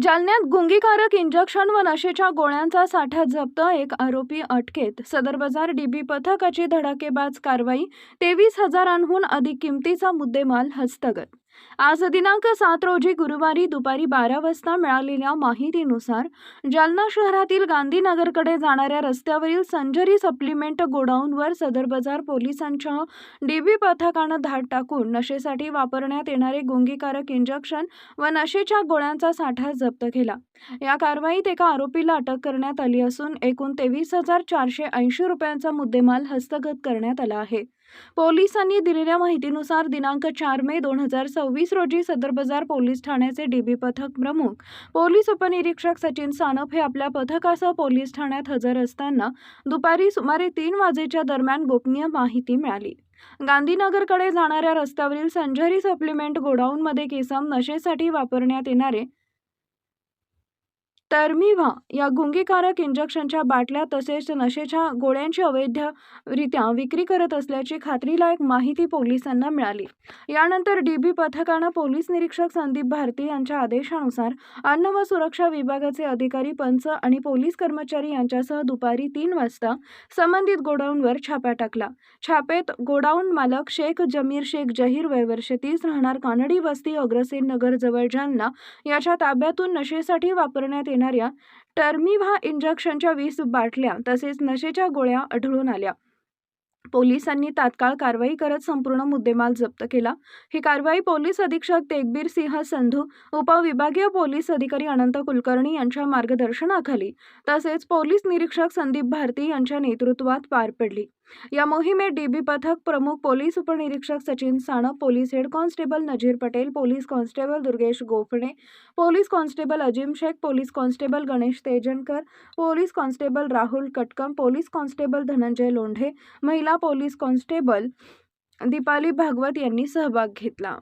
जालन्यात गुंगीकारक इंजेक्शन व नशेच्या गोळ्यांचा साठा जप्त, एक आरोपी अटकेत. सदर बाजार डीबी पथकाची धडाकेबाज कारवाई, 23,000हून अधिक किमतीचा मुद्देमाल हस्तगत. आज दिनांक 7 रोजी गुरुवारी दुपारी 12 वाजता मिळालेल्या माहितीनुसार जालना शहरातील गांधीनगरकडे जाणाऱ्या रस्त्यावरील संजरी सप्लिमेंट गोडाऊनवर सदर बाजार पोलिसांच्या डीबी पथकानं धाड टाकून नशेसाठी वापरण्यात येणारे गुंगीकारक इंजेक्शन व नशेच्या गोळ्यांचा साठा जप्त केला. या कारवाईत एका आरोपीला अटक करण्यात आली असून एकूण 23,480 रुपयांचा मुद्देमाल हस्तगत करण्यात आला आहे. पोलिसांनी दिलेल्या माहितीनुसार दिनांक 4 मे 2026 रोजी सदर बाजार पोलीस ठाण्याचे डीबी पथक प्रमुख पोलीस उपनिरीक्षक सचिन सानप हे आपल्या पथकासह पोलीस ठाण्यात हजर असताना दुपारी सुमारे 3 वाजेच्या दरम्यान गोपनीय माहिती मिळाली. गांधीनगरकडे जाणाऱ्या रस्त्यावरील संजरी सप्लिमेंट गोडाऊनमध्ये केसम नशेसाठी वापरण्यात येणारे टर्मिव्हा या गुंगीकारक इंजेक्शनच्या बाटल्या तसेच नशेच्या गोळ्यांची अवैधरित्या विक्री करत असल्याची खात्रीलायक माहिती पोलिसांना मिळाली. यानंतर डीबी पथकानं पोलीस निरीक्षक संदीप भारती यांच्या आदेशानुसार अन्न व सुरक्षा विभागाचे अधिकारी, पंच आणि पोलीस कर्मचारी यांच्यासह दुपारी 3 वाजता संबंधित गोडाऊनवर छापा टाकला. छापेत गोडाऊन मालक शेख जमीर शेख जहीर वय वर्ष 30 राहणार कानडी वस्ती अग्रसेन नगर जवळ जालना याच्या ताब्यातून नशेसाठी वापरण्यात येणाऱ्या टर्मिव्हा इंजेक्शनच्या 20 बाटल्या तसेच नशेच्या गोळ्या आढळून आल्या. पोलिसांनी तात्काळ कारवाई करत संपूर्ण मुद्देमाल जप्त केला. ही कारवाई पोलीस अधीक्षक तेगबीर सिंह संधू, उपविभागीय पोलीस अधिकारी अनंत कुलकर्णी यांच्या मार्गदर्शनाखाली तसेच पोलीस निरीक्षक संदीप भारती यांच्या नेतृत्वात पार पडली. या मोहिमेत डीबी पथक प्रमुख पोलीस उपनिरीक्षक Sachin Sanap, police head constable Nazir Patel, police constable Durgesh Gophane, police constable Azim Shaikh, police constable Ganesh Tejankar, police constable Rahul Katkam, police constable Dhananjay Londhe, महिला पोलीस कॉन्स्टेबल दीपाली भागवत यांनी सहभाग घेतला.